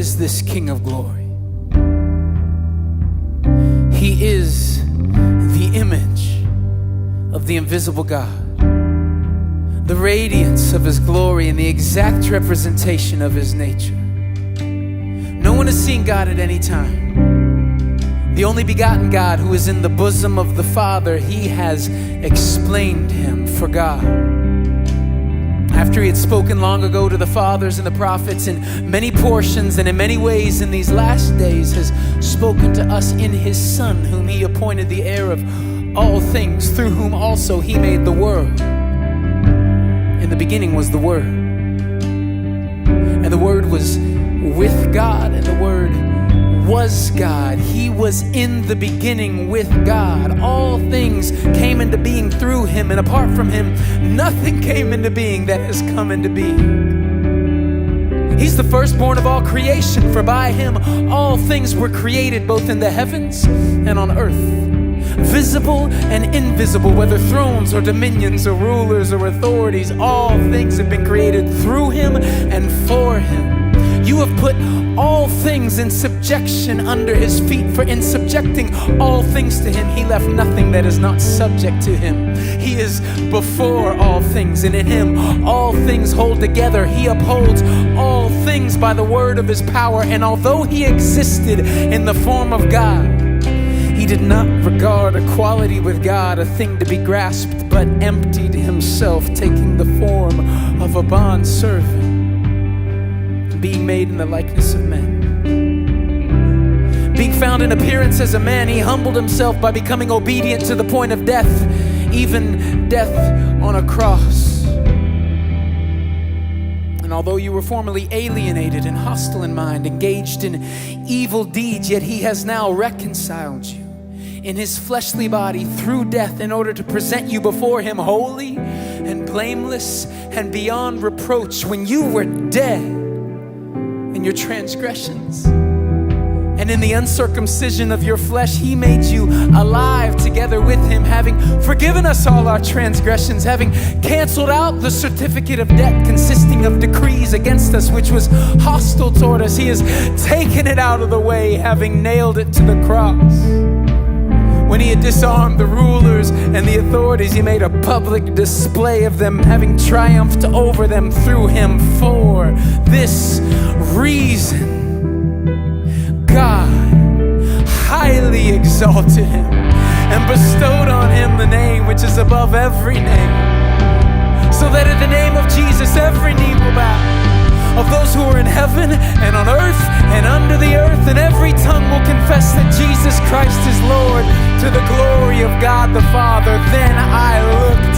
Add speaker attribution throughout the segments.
Speaker 1: is this King of glory? He is the image of the invisible God, the radiance of his glory and the exact representation of his nature. No one has seen God at any time. The only begotten God who is in the bosom of the Father, he has explained him for God. After he had spoken long ago to the fathers and the prophets in many portions and in many ways in these last days, has spoken to us in his Son, whom he appointed the heir of all things, through whom also he made the world. In the beginning was the Word, and the Word was with God, and the Word was God. He was in the beginning with God. All things came into being through him, and apart from him, nothing came into being that has come into being. He's the firstborn of all creation, for by him all things were created, both in the heavens and on earth, visible and invisible, whether thrones or dominions or rulers or authorities. All things have been created through him and for him. You have put all things in subjection under his feet, for in subjecting all things to him, he left nothing that is not subject to him. He is before all things, and in him all things hold together. He upholds all things by the word of his power. And although he existed in the form of God, he did not regard equality with God a thing to be grasped, but emptied himself, taking the form of a bondservant, being made in the likeness of men. Being found in appearance as a man, he humbled himself by becoming obedient to the point of death, even death on a cross. And although you were formerly alienated and hostile in mind, engaged in evil deeds, yet he has now reconciled you in his fleshly body through death, in order to present you before him holy and blameless and beyond reproach. When you were dead in your transgressions and in the uncircumcision of your flesh, he made you alive together with him, having forgiven us all our transgressions, having canceled out the certificate of debt consisting of decrees against us, which was hostile toward us. He has taken it out of the way, having nailed it to the cross. When he had disarmed the rulers and the authorities, he made a public display of them, having triumphed over them through him. For this reason, God highly exalted him and bestowed on him the name which is above every name, so that at the name of Jesus every knee will bow, of those who are in heaven and on earth and under the earth, and every tongue will confess that Jesus Christ is Lord, to the glory of God the Father. Then I looked,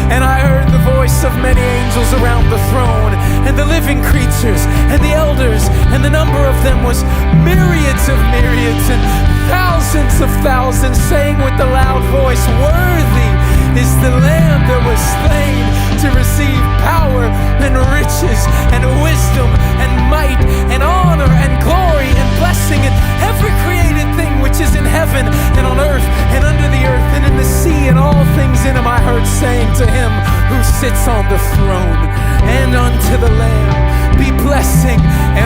Speaker 1: and I heard the voice of many angels around the throne, and the living creatures, and the elders, and the number of them was myriads of myriads and thousands of thousands, saying with a loud voice, "Worthy is the Lamb that was slain to receive power and riches and wisdom and might and honor and glory and blessing, and every created thing which is in heaven and on earth and under the earth and in the sea and all things in him." I heard saying to him who sits on the throne and unto the Lamb, "Be blessing and